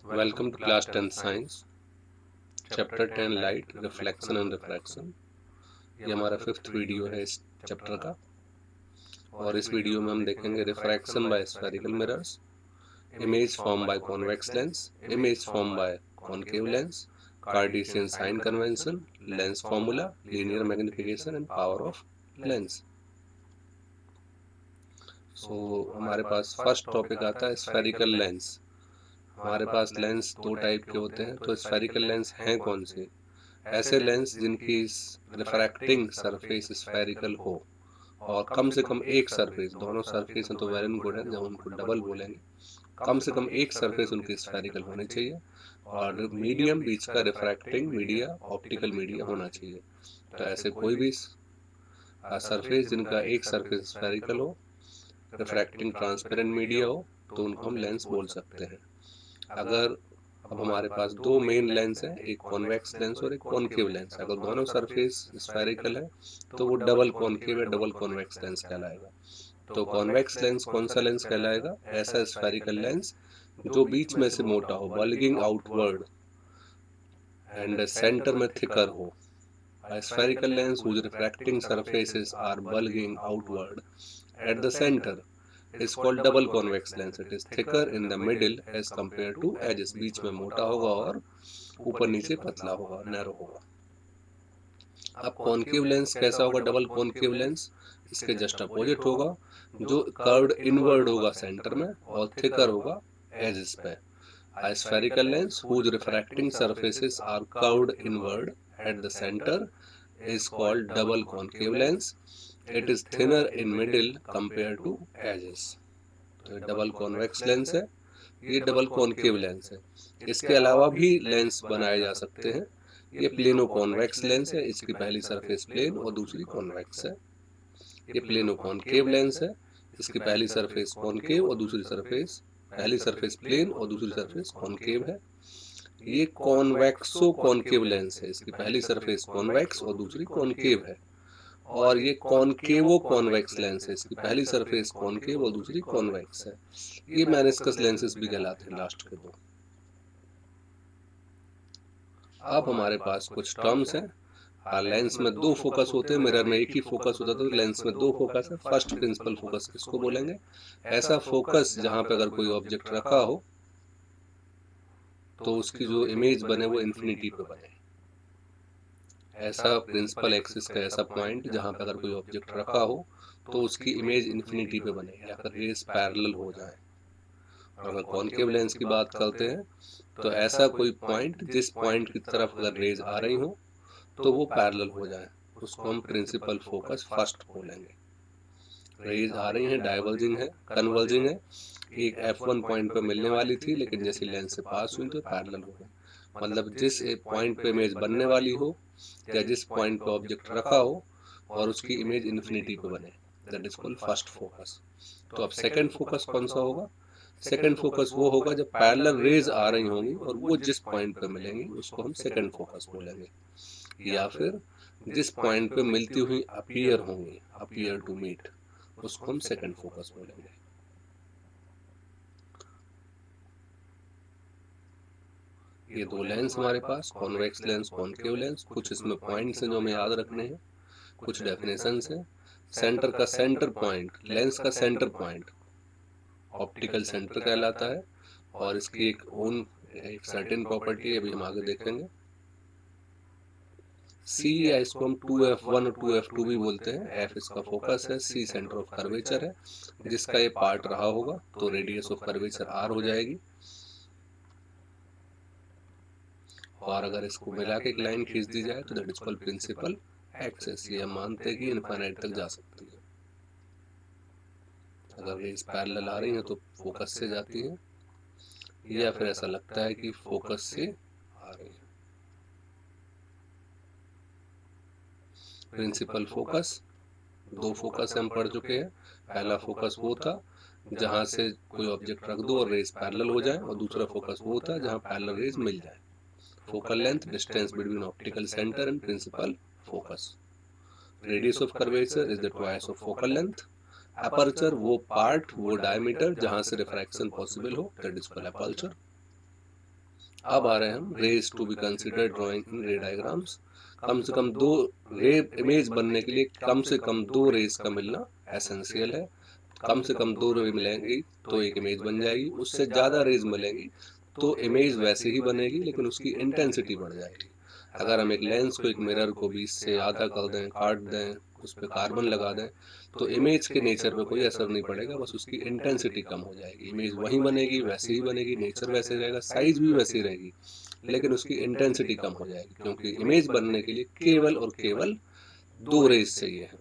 Welcome to class 10 science, chapter 10 light reflection and refraction. ये हमारा fifth video है इस चैप्टर का और इस वीडियो में हम देखेंगे refraction by spherical mirrors, image form by convex lens, image form by concave lens, Cartesian sign convention, lens formula, linear magnification and power of lens. So हमारे पास फर्स्ट टॉपिक आता है स्फेरिकल लेंस। हमारे पास lens दो type के होते हैं, तो स्फेरिकल लेंस हैं कौन से? ऐसे लेंस जिनकी रिफ्रैक्टिंग सरफेस स्फेरिकल हो और कम से कम एक सरफेस, दोनों सरफेस हैं तो वेल एंड गुड है, जब उनको डबल बोलेंगे, कम से कम एक सरफेस उनकी स्फेरिकल होनी चाहिए और मीडियम बीच का रिफ्रैक्टिंग मीडिया ऑप्टिकल मीडिया होना चाहिए। तो ऐसे कोई भी सरफेस जिनका एक सरफेस स्फेरिकल हो, रिफ्रैक्टिंग ट्रांसपेरेंट मीडिया हो, तो उनको हम लेंस बोल सकते हैं। अगर अब हमारे पास दो मेन लेंस हैं, एक कॉन्वेक्स लेंस और एक कॉनकेव लेंस। अगर दोनों सरफेस स्फेरिकल है तो वो डबल कॉनकेव या डबल कॉन्वेक्स लेंस कहलाएगा। तो कॉन्वेक्स लेंस कौन सा लेंस कहलाएगा? ऐसा स्फेरिकल लेंस जो बीच में से मोटा हो, बल्गिंग आउटवर्ड एंड सेंटर में थिकर हो। A spherical lens whose refracting surfaces are bulging outward at the center is called double convex lens. It is thicker in the middle as compared to edges. बीच में मोटा होगा और ऊपर नीचे पतला होगा, नैरो होगा। अब कॉनकेव लेंस कैसा होगा? डबल कॉनकेव लेंस इसके जस्ट अपोजिट होगा, जो कर्व्ड इनवर्ड होगा सेंटर में और थिकर होगा एजेस पे। A spherical lens whose refracting surfaces are curved inward at the center is called double concave lens. It is thinner in middle compared to edges. तो ये double convex lens है, ये double concave lens है। इसके अलावा भी lens बनाए जा सकते हैं। ये प्लेनो कॉन्वेक्स लेंस है, इसकी पहली सरफेस प्लेन और दूसरी कॉन्वेक्स है। ये प्लेनो कॉनकेव लेंस है, इसकी पहली सरफेस कॉनकेव और दूसरी सरफेस, पहली सरफेस प्लेन और दूसरी सरफेस कॉनकेव है। ये कॉन्वेक्सो कॉनकेव लेंस है, इसकी पहली सरफेस कॉन्वेक्स और दूसरी कॉनकेव है। और ये कॉनकेवो कॉन्वेक्स लेंस है, इसकी पहली सरफेस कॉनकेव और दूसरी कॉन्वेक्स है। ये मेनिस्कस लेंसेज भी कहलाते हैं लास्ट के दो। अब हमारे पास कुछ टर्म्स हैं। लेंस में दो फोकस होते हैं, मिरर में एक ही फोकस होता है, तो लेंस में दो फोकस है। फर्स्ट प्रिंसिपल फोकस किसको बोलेंगे? ऐसा फोकस जहां पे अगर कोई ऑब्जेक्ट रखा हो तो उसकी जो इमेज बने वो इन्फिनिटी पे बने। ऐसा प्रिंसिपल एक्सिस का ऐसा पॉइंट जहां पे अगर कोई ऑब्जेक्ट रखा हो तो उसकी इमेज इन्फिनिटी पे बने या फिर रेज पैरेलल हो जाए। और अगर कॉनकेव लेंस की बात करते हैं तो ऐसा कोई पॉइंट जिस पॉइंट की तरफ अगर रेज आ रही हो तो वो पैरेलल हो जाए, उसको हम प्रिंसिपल फोकस फर्स्ट बोलेंगे। रेज आ रही हैं, डाइवर्जिंग है, कन्वर्जिंग है, एक F1 पॉइंट पे मिलने वाली थी लेकिन जैसे लेंस से पास हुई तो पैरेलल हो गई। मतलब जिस पॉइंट पे इमेज बनने वाली हो या जिस पॉइंट पे ऑब्जेक्ट रखा हो और उसकी इमेज इन्फिनिटी पे बने, that is called first focus. तो अब सेकंड फोकस कौन सा होगा? सेकंड फोकस वो होगा जब पैरेलल रेज आ रही होंगी और वो जिस पॉइंट पे मिलेंगी उसको हम सेकंड फोकस बोलेंगे। या फिर जिस पॉइंट पे मिलती हुई अपीयर होंगी, अपीयर टू मीट, उसको हम सेकंड फोकस बोलेंगे। ये दो लेंस हमारे पास, कॉन्वेक्स लेंस, कॉनकेव लेंस। कुछ इसमें पॉइंट्स हैं जो हमें याद रखने हैं, कुछ डेफिनेशंस हैं। सेंटर का सेंटर पॉइंट, लेंस का सेंटर पॉइंट ऑप्टिकल सेंटर कहलाता है और इसकी एक ओन एक सर्टेन प्रॉपर्टी है, अभी हम आगे देखेंगे। सी या इसको हम 2f1 और 2f2 भी बोलते हैं। एफ इसका फोकस है, सी सेंटर ऑफ कर्वेचर है। जिसका ये पार्ट रहा होगा तो रेडियस ऑफ कर्वेचर आर हो जाएगी। और अगर इसको मिला के एक लाइन खींच दी जाए तो that is called principal axis. ये हम मानते हैं कि इनफाइनाइट तक जा सकती है। अगर रेज पैरेलल आ रही है तो फोकस से जाती है, या फिर ऐसा लगता है कि फोकस से आ रही है। प्रिंसिपल फोकस, दो फोकस हम पढ़ चुके हैं। पहला फोकस वो था जहां से कोई ऑब्जेक्ट रख दो और रेज पैरेलल हो जाए, और दूसरा फोकस वो था जहां पैरेलल रेज मिल जाए। Focal length, distance between optical centre and principal focus. Radius of curvature is the twice of focal length. Aperture वो पार्ट, वो डायमीटर जहां से रिफ्रैक्शन पॉसिबल हो, दैट इज कॉल्ड अपर्चर। अब आ रहे हैं हम rays to be consider drawing in ray diagrams. कम से कम दो रे इमेज बनने के लिए कम से कम दो रेज का मिलना एसेंशियल है। कम से कम दो रे मिलेंगी तो एक इमेज बन जाएगी, उससे ज़्यादा रेज मिलेंगी तो इमेज वैसे ही बनेगी लेकिन उसकी इंटेंसिटी बढ़ जाएगी। अगर हम एक लेंस को, एक मिरर को बीच से आधा कर दें, काट दें, उस पर कार्बन लगा दें, तो इमेज के नेचर पे कोई असर नहीं पड़ेगा, बस उसकी इंटेंसिटी कम हो जाएगी। इमेज वही बनेगी, वैसे ही बनेगी, नेचर वैसे रहेगा, साइज भी वैसी रहेगी, लेकिन उसकी इंटेंसिटी कम हो जाएगी क्योंकि इमेज बनने के लिए केवल और केवल दो रेज चाहिए है।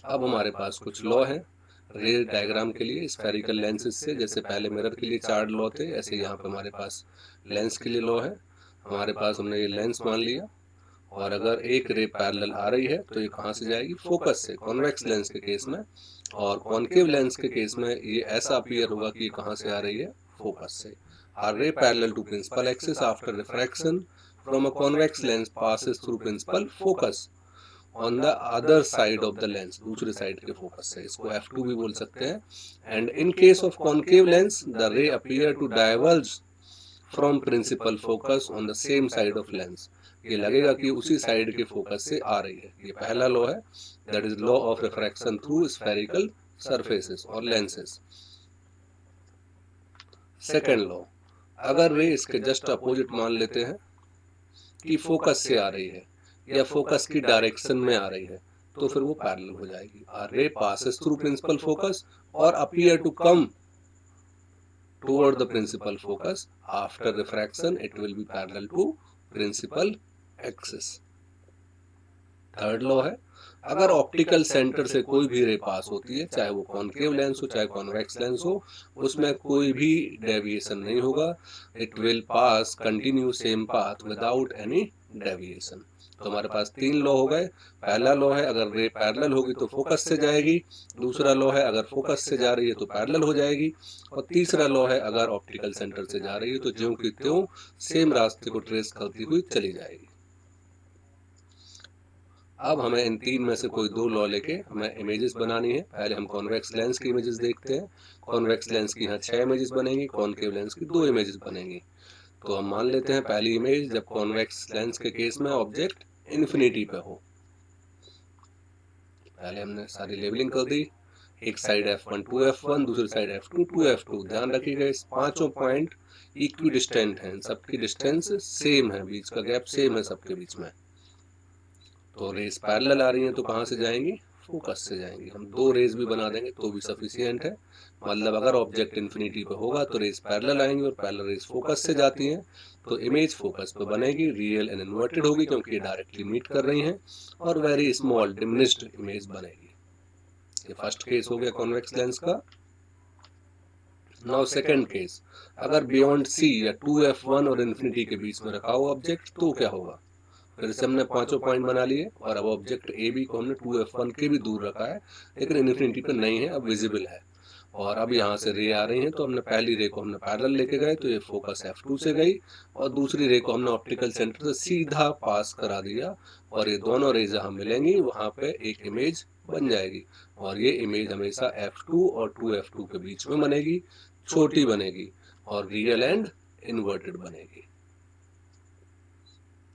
अब हमारे पास कुछ लॉ है रे डायग्राम के लिए स्फेरिकल लेंसेज से। जैसे पहले मिरर के लिए 4 लॉ थे, ऐसे यहाँ पे हमारे पास लेंस के लिए लॉ है। हमारे पास हमने ये लेंस मान लिया, और अगर एक रे पैरेलल आ रही है तो ये कहाँ से जाएगी? फोकस से, कॉन्वेक्स लेंस के केस में। और कॉन्केव लेंस के केस में ये ऐसा अपीयर होगा कि ये कहाँ से आ रही है? फोकस से। Are ray parallel to principal axis after refraction from a convex lens passes through principal focus on the other side of the lens, दूसरे साइड के फोकस से। इसको F2 भी बोल सकते हैं। And in case of concave lens the ray appear to diverge from principal focus on the same side of lens. ये लगेगा कि उसी साइड के फोकस से आ रही है। ये पहला लॉ है, that is law of refraction through spherical surfaces और लेंसेस। सेकेंड लॉ, अगर रे इसके जस्ट अपोजिट मान लेते हैं कि फोकस से आ रही है या फोकस की डायरेक्शन में आ रही है, तो फिर वो पैरेलल हो जाएगी। R ray passes through principal focus और appear to come toward the principal focus after refraction it will be parallel to principal axis। Third law है, अगर ऑप्टिकल सेंटर से कोई भी रे पास होती है, चाहे वो कॉन्केव लेंस हो चाहे कॉन्वेक्स लेंस हो, उसमें कोई भी डेविएशन नहीं होगा। It will pass continue same path without any deviation. तो हमारे पास 3 लॉ हो गए। पहला लॉ है अगर रे पैरेलल होगी तो फोकस से जाएगी। दूसरा लॉ है अगर फोकस से जा रही है तो पैरेलल हो जाएगी। और तीसरा लॉ है अगर ऑप्टिकल सेंटर से जा रही है तो ज्यों की त्यों सेम रास्ते को ट्रेस करती हुई चली जाएगी। अब हमें इन 3 में से कोई 2 लॉ लेके हमें इमेजेस बनानी है। पहले हम कॉन्वेक्स लेंस की इमेजेस देखते हैं। कॉन्वेक्स लेंस की यहाँ 6 इमेजेस बनेंगी, कॉन्केव लेंस की 2 इमेजेस बनेंगी। तो हम मान लेते हैं पहली इमेज, जब कॉन्वेक्स लेंस के केस में ऑब्जेक्ट इन्फिनिटी पे हो। पहले हमने सारी लेबलिंग कर दी। एक साइड F1 2F1, दूसरी साइड F2 2F2। ध्यान रखिएगा इस पांचों पॉइंट इक्वी डिस्टेंट हैं, सबकी डिस्टेंस सेम है, बीच का गैप सेम है सबके बीच में। तो रेज पैरेलल आ रही हैं तो कहाँ से जाएंगी? फोकस से जाएंगी। हम 2 रेज भी बना देंगे तो भी सफिशियंट है। मतलब अगर ऑब्जेक्ट इन्फिनिटी पे होगा तो रेज पैरेलल आएंगी और पैरेलल रेज फोकस से जाती हैं, तो इमेज फोकस पे बनेगी, रियल एंड इन्वर्टेड होगी क्योंकि ये डायरेक्टली मीट कर रही हैं, और वेरी स्मॉल डिमिनिश्ड इमेज बनेगी। ये फर्स्ट केस हो गया कॉन्वेक्स लेंस का। नाउ सेकंड केस, अगर बियॉन्ड C या 2F1 और इन्फिनिटी के बीच में रखा हुआ ऑब्जेक्ट तो क्या होगा? फिर से हमने पांचों पॉइंट बना लिए और अब ऑब्जेक्ट ए बी को हमने 2F1 के भी दूर रखा है, लेकिन इन्फिनिटी पे नहीं है, अब विजिबल है। और अब यहाँ से रे आ रही हैं तो हमने पहली रे को हमने पैरेलल लेके गए तो ये फोकस F2 से गई, और दूसरी रे को हमने ऑप्टिकल सेंटर से सीधा पास करा दिया, और ये दोनों रे जहाँ मिलेंगी वहाँ पे एक इमेज बन जाएगी। और ये इमेज हमेशा F2 और 2F2 के बीच में बनेगी, छोटी बनेगी और रियल एंड इन्वर्टेड बनेगी।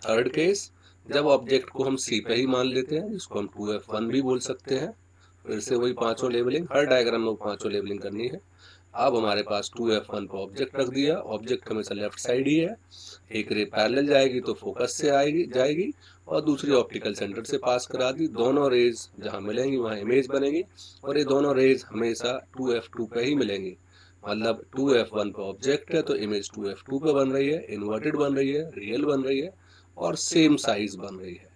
थर्ड केस, जब ऑब्जेक्ट को हम C पे ही मान लेते हैं, जिसको हम 2F1 भी बोल सकते हैं। फिर से वही पांचों लेबलिंग, हर डायग्राम में पांचों लेबलिंग करनी है। अब हमारे पास 2F1 पे ऑब्जेक्ट रख दिया, ऑब्जेक्ट हमेशा लेफ्ट साइड ही है। एक रे पैरेलल जाएगी तो फोकस से जाएगी और दूसरी ऑप्टिकल सेंटर से पास करा दी। दोनों रेज जहाँ मिलेंगी वहाँ इमेज बनेगी, और ये दोनों रेज हमेशा 2F2 पे ही मिलेंगी। मतलब 2F1 पे ऑब्जेक्ट है तो इमेज 2F2 पे बन रही है, इन्वर्टेड बन रही है, रियल बन रही है और सेम साइज बन रही है।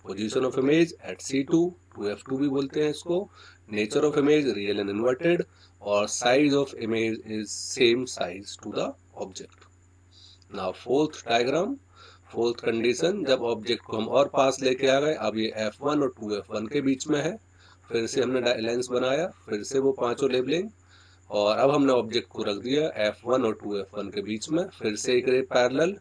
Position of image at C2, 2F2 भी बोलते हैं इसको। Nature of image real and inverted, और size of image is same size to the object. Now fourth diagram, fourth condition, जब ऑब्जेक्ट को हम और पास लेके आ गए, अब ये F1 और 2F1 के बीच में है। फिर से हमने लेंस बनाया, फिर से वो पांचों लेबलिंग, और अब हमने ऑब्जेक्ट को रख दिया F1 और 2F1 के बीच में। फिर से एक रे पैरेलल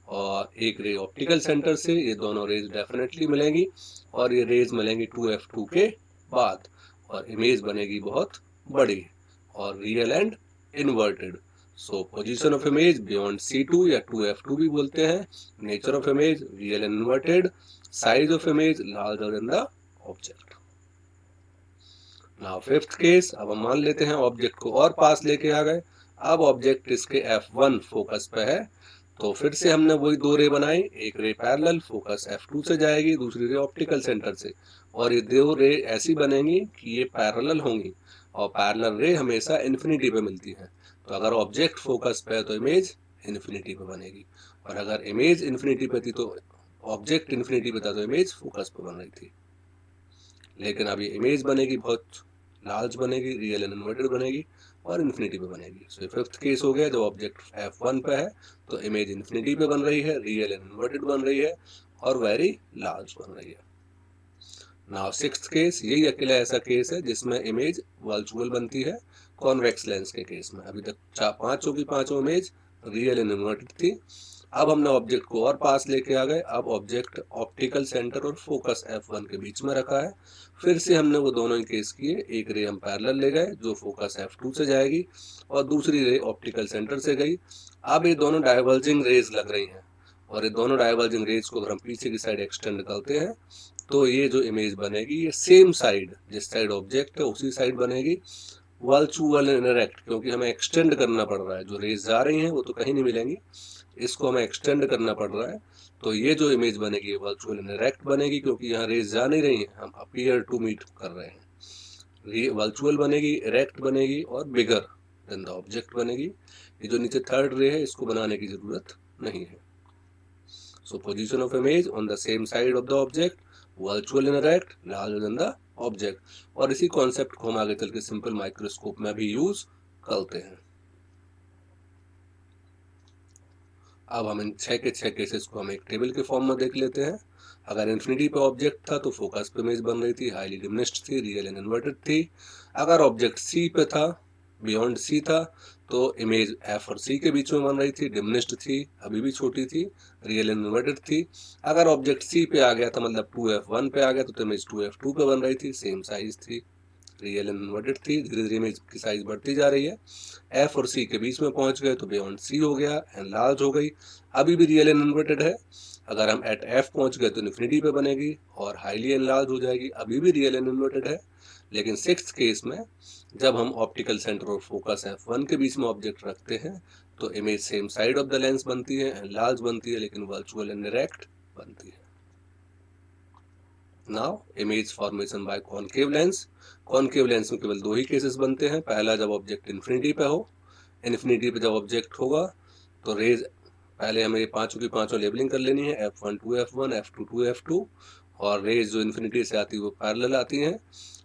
और एक रे ऑप्टिकल सेंटर से, ये दोनों रेज डेफिनेटली मिलेंगी, और ये रेज मिलेंगी 2F2 के बाद, और इमेज बनेगी बहुत बड़ी और real and inverted. So position of image beyond C2 या 2F2 भी बोलते हैं। Nature of image real and inverted. Size of image larger than the object. Now fifth case, अब हम मान लेते हैं ऑब्जेक्ट को और पास लेके आ गए। अब ऑब्जेक्ट इसके F1 फोकस पे है, तो फिर से हमने वही दो रे बनाई। एक रे पैरेलल फोकस F2 से जाएगी, दूसरी रे ऑप्टिकल सेंटर से, और ये दो रे ऐसी बनेंगी कि ये पैरेलल होंगी, और पैरेलल रे हमेशा इन्फिनिटी पे मिलती है। तो अगर ऑब्जेक्ट फोकस पे है तो इमेज इन्फिनिटी पे बनेगी, और अगर इमेज इन्फिनिटी पे थी तो ऑब्जेक्ट इन्फिनिटी पे था तो इमेज फोकस पे बन रही थी। लेकिन अब ये इमेज बनेगी बहुत लार्ज बनेगी, रियल एंड इन्वर्टेड बनेगी, और इन्फिनिटी पे बनेगी। सो फिफ्थ केस हो गया, जब ऑब्जेक्ट F1 पे है तो इमेज इन्फिनिटी पे बन रही है, रियल एंड इन्वर्टेड बन रही है, और वेरी लार्ज बन रही है। नाउ सिक्स्थ केस, यही अकेला ऐसा केस है जिसमें इमेज वर्चुअल बनती है, कॉन्वेक्स लेंस के केस में। अभी तक पांचों की पांचों इमेज रियल एंड इन्वर्टेड थी। अब हमने ऑब्जेक्ट को और पास लेके आ गए। अब ऑब्जेक्ट ऑप्टिकल सेंटर और फोकस F1 के बीच में रखा है। फिर से हमने वो दोनों ही केस किए। एक रे हम पैरेलल ले गए जो फोकस F2 से जाएगी, और दूसरी रे ऑप्टिकल सेंटर से गई। अब ये दोनों डाइवर्जिंग रेज लग रही हैं, और ये दोनों डाइवर्जिंग रेज को अगर हम पीछे की साइड एक्सटेंड करते हैं तो ये जो इमेज बनेगी ये सेम साइड, जिस साइड ऑब्जेक्ट है उसी साइड बनेगी, वर्चुअल इनरेक्ट, क्योंकि हमें एक्सटेंड करना पड़ रहा है। जो रेज जा रही हैं वो तो कहीं नहीं मिलेंगी, इसको हमें एक्सटेंड करना पड़ रहा है। तो ये जो इमेज बनेगी वर्चुअल इनरेक्ट बनेगी, क्योंकि यहाँ रेज जा नहीं रही है, हम अपीयर टू मीट कर रहे हैं। ये वर्चुअल बनेगी, इरेक्ट बनेगी, और बिगर देन द ऑब्जेक्ट बनेगी। ये जो नीचे थर्ड रे है इसको बनाने की जरूरत नहीं है। So position of image on the same side of the object, virtual erect, larger than the object. और इसी कॉन्सेप्ट को हम आगे चल के सिंपल माइक्रोस्कोप में भी यूज करते हैं। अब हम इन 6 के 6 केसेस को हम एक टेबल के फॉर्म में देख लेते हैं। अगर इन्फिनिटी पे ऑब्जेक्ट था तो फोकस पे इमेज बन रही थी, हाईली डिमिनिश्ड थी, रियल एंड इन्वर्टेड थी। अगर ऑब्जेक्ट C पे था, बियॉन्ड C था, तो इमेज F और C के बीच में बन रही थी, डिमिनिश्ड थी, अभी भी छोटी थी, रियल एंड इन्वर्टेड थी। अगर ऑब्जेक्ट C पे आ गया था, मतलब 2F1 पे आ गया, तो इमेज 2F2 पे बन रही थी, सेम साइज थी, रियल एंड इन्वर्टेड थी। धीरे धीरे इमेज की साइज बढ़ती जा रही है। F और C के बीच में पहुंच गए तो बियॉन्ड C हो गया, एंड लार्ज हो गई, अभी भी रियल एंड इन्वर्टेड है। अगर हम एट F पहुंच गए तो इन्फिनिटी पे बनेगी और हाईली एंड लार्ज हो जाएगी, अभी भी रियल एंड इन्वर्टेड है। लेकिन सिक्स्थ केस में जब हम ऑप्टिकल सेंटर और फोकस F1 के बीच में ऑब्जेक्ट रखते हैं तो image same side of the lens बनती है एंड लार्ज बनती है, लेकिन वर्चुअल एंड डायरेक्ट बनती है। Now image formation by concave lens. Concave lens में केवल दो ही केसेस बनते हैं। पहला, जब ऑब्जेक्ट इन्फिनिटी पे हो। इन्फिनिटी पे जब ऑब्जेक्ट होगा तो रेज, पहले हमें ये पांचों की पांचों लेबलिंग कर लेनी है, F1 2F1, F2 2F2, और रेज जो इन्फिनिटी से आती है वो पैरेलल आती हैं।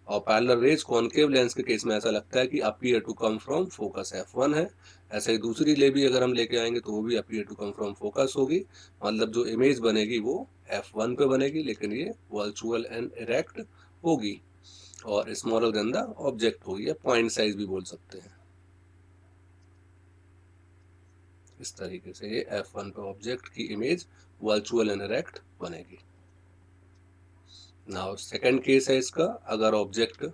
और पैरेलल रेज कॉनकेव लेंस के केस में ऐसा लगता है कि appear to come from focus F1 है। ऐसे ही दूसरी ले भी अगर हम लेके आएंगे तो वो भी appear to come from focus होगी, मतलब जो इमेज बनेगी वो F1 पे बनेगी, लेकिन ये वर्चुअल एंड इरेक्ट होगी और स्मॉलर देन द ऑब्जेक्ट होगी, या पॉइंट साइज भी बोल सकते हैं। इस तरीके से ये F1 पे ऑब्जेक्ट की इमेज वर्चुअल एंड इरेक्ट बनेगी। नाउ सेकंड केस है इसका, अगर ऑब्जेक्ट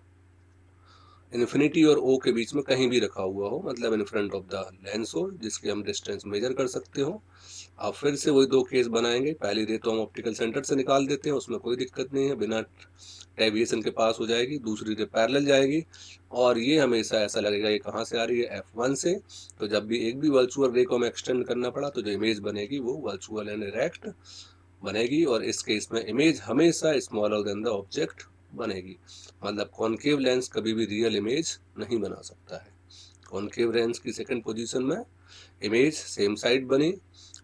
इन्फिनिटी और O के बीच में कहीं भी रखा हुआ हो, मतलब in front of the lens हो, जिसके हम डिस्टेंस मेजर कर सकते हो। अब फिर से वही दो केस बनाएंगे। पहली रे तो हम ऑप्टिकल सेंटर से निकाल देते हैं, उसमें कोई दिक्कत नहीं है, बिना डेविएशन के पास हो जाएगी। दूसरी रे पैरेलल जाएगी, और ये हमेशा ऐसा लगेगा ये कहाँ से आ रही है, F1 से। तो जब भी एक भी वर्चुअल रे को हमें एक्सटेंड करना पड़ा तो जो इमेज बनेगी वो वर्चुअल एंड इरेक्ट बनेगी, और इस केस में इमेज हमेशा स्मॉलर देन द ऑब्जेक्ट बनेगी। मतलब कॉनकेव लेंस कभी भी रियल इमेज नहीं बना सकता है। कॉनकेव लेंस की सेकंड पोजीशन में इमेज सेम साइड बनी,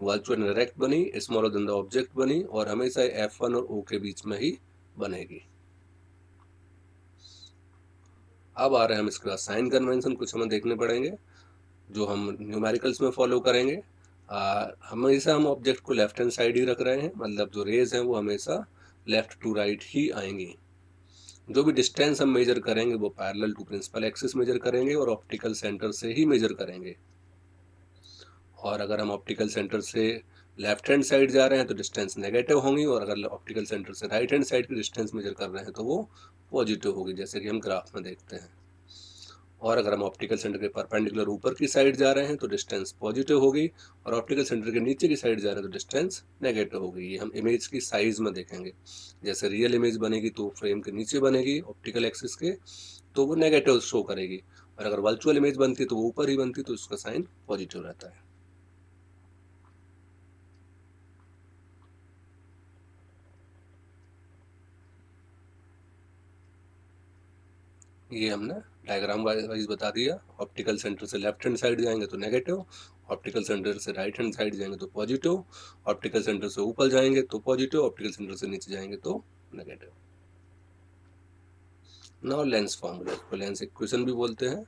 वर्चुअल इरेक्ट बनी, स्मॉलर देन द ऑब्जेक्ट बनी, और हमेशा F1 और O के बीच में ही बनेगी। अब आ रहे हैं हम इसके बाद साइन कन्वेंशन, कुछ हमें देखने पड़ेंगे जो हम न्यूमेरिकल्स में फॉलो करेंगे। हमेशा हम ऑब्जेक्ट को लेफ्ट हैंड साइड ही रख रहे हैं, मतलब जो रेज हैं वो हमेशा लेफ्ट टू राइट ही आएंगी। जो भी डिस्टेंस हम मेजर करेंगे वो parallel to principal axis measure करेंगे और ऑप्टिकल सेंटर से ही मेजर करेंगे। और अगर हम ऑप्टिकल सेंटर से लेफ्ट हैंड साइड जा रहे हैं तो डिस्टेंस नेगेटिव होंगी, और अगर ऑप्टिकल सेंटर से राइट हैंड साइड की डिस्टेंस मेजर कर रहे हैं तो वो पॉजिटिव होगी, जैसे कि हम ग्राफ में देखते हैं। और अगर हम ऑप्टिकल सेंटर के परपेंडिकुलर ऊपर की साइड जा रहे हैं तो डिस्टेंस पॉजिटिव होगी, और ऑप्टिकल सेंटर के नीचे की साइड जा रहे हैं तो डिस्टेंस नेगेटिव होगी। ये हम इमेज की साइज में देखेंगे। जैसे रियल इमेज बनेगी तो फ्रेम के नीचे बनेगी ऑप्टिकल एक्सिस के, तो वो नेगेटिव शो करेगी, और अगर वर्चुअल इमेज बनती तो वो ऊपर ही बनती तो उसका साइन पॉजिटिव रहता है। ये हमने डायग्राम वाइज बता दिया। ऑप्टिकल सेंटर से लेफ्ट हैंड साइड जाएंगे तो नेगेटिव, ऑप्टिकल सेंटर से राइट हैंड साइड जाएंगे तो पॉजिटिव, ऑप्टिकल सेंटर से ऊपर जाएंगे तो पॉजिटिव, ऑप्टिकल सेंटर से नीचे जाएंगे तो नेगेटिव। नाउ लेंस फॉर्मूला, इसको लेंस इक्वेशन भी बोलते हैं।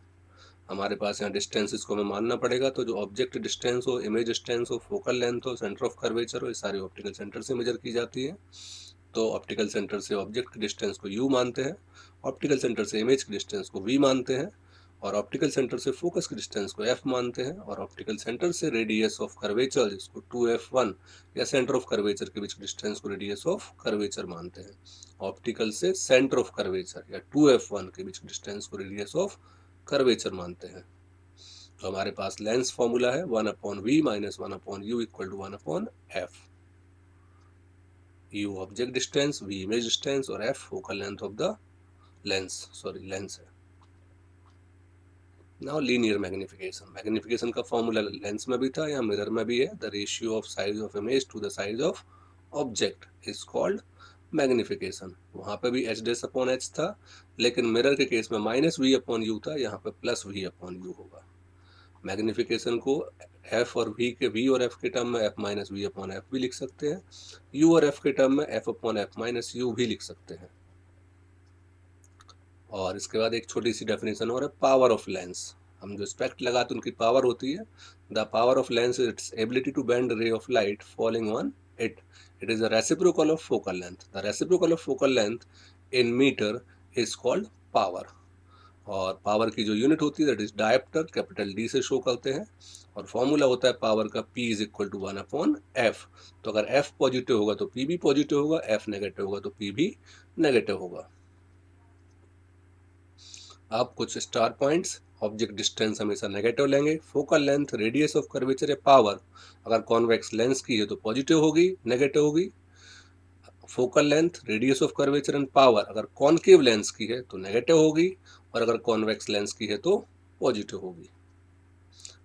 हमारे पास यहाँ डिस्टेंस इसको हमें मानना पड़ेगा, तो जो ऑब्जेक्ट डिस्टेंस हो, इमेज डिस्टेंस हो, फोकल लेंथ हो, सेंटर ऑफ कर्वेचर हो, ये सारी ऑप्टिकल सेंटर से मेजर की जाती है। तो ऑप्टिकल सेंटर से ऑब्जेक्ट की डिस्टेंस को u मानते हैं, ऑप्टिकल सेंटर से इमेज की डिस्टेंस को v मानते हैं, और ऑप्टिकल सेंटर से फोकस की डिस्टेंस को f मानते हैं, और ऑप्टिकल सेंटर से रेडियस ऑफ कर्वेचर जिसको 2f1 या सेंटर ऑफ कर्वेचर के बीच डिस्टेंस को रेडियस ऑफ कर्वेचर मानते हैं। ऑप्टिकल से सेंटर ऑफ कर्वेचर या 2f1 के बीच डिस्टेंस को रेडियस ऑफ कर्वेचर मानते हैं। तो हमारे पास लेंस फॉर्मूला है 1/v minus 1/u equal to 1/f। u object distance, v image distance और f focal length of the lens है। नाउ लीनियर मैग्निफिकेशन, मैग्निफिकेशन का फॉर्मूला लेंस में भी था, यहाँ मिरर में भी है। The ratio of size of image to the size of object is called magnification. वहाँ पे भी h' था, लेकिन मिरर के केस में -v/u था, यहाँ पे +v/u होगा। मैग्निफिकेशन को f और v के टर्म में f-v/f भी लिख सकते हैं, u और f के टर्म में f/f-u भी लिख सकते हैं। और इसके बाद एक छोटी सी डेफिनेशन और है, पावर ऑफ लेंस। हम जो स्पेक्ट लगाते हैं उनकी पावर होती है, the power of lens is its ability to bend ray of light falling on it, it is a reciprocal of focal length. The reciprocal of focal length in metre is called power. और power की जो unit होती है that is dioptre, capital D से show करते हैं, और formula होता है पावर का P is equal to 1/f। तो अगर F पॉजिटिव होगा तो P भी पॉजिटिव होगा, F नेगेटिव होगा तो P भी नेगेटिव होगा। आप कुछ स्टार पॉइंट्स, ऑब्जेक्ट डिस्टेंस हमेशा नेगेटिव लेंगे, focal length, radius of curvature या पावर अगर कॉन्वेक्स लेंस की है तो पॉजिटिव होगी, नेगेटिव होगी। Focal length, radius of curvature and power अगर कॉनकेव लेंस की है तो नेगेटिव होगी, और अगर कॉन्वेक्स लेंस की है तो पॉजिटिव होगी।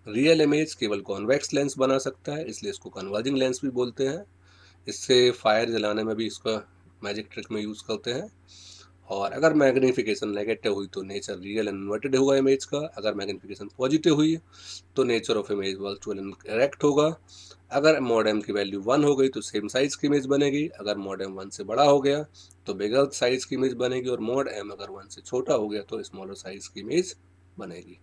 रियल इमेज केवल कॉन्वेक्स लेंस बना सकता है, इसलिए इसको कन्वर्जिंग लेंस भी बोलते हैं। इससे फायर जलाने में भी इसका मैजिक ट्रिक में यूज़ करते हैं। और अगर मैग्नीफिकेशन नेगेटिव हुई तो नेचर रियल एंड इन्वर्टेड होगा इमेज का, अगर मैग्नीफिकेशन पॉजिटिव हुई तो nature of image virtual and correct होगा। अगर मॉड m की वैल्यू 1 हो गई तो सेम साइज की इमेज बनेगी, अगर मॉड m 1 से बड़ा हो गया तो बिगर साइज की इमेज बनेगी, और मॉड m अगर 1 से छोटा हो गया तो स्मॉलर साइज की इमेज बनेगी।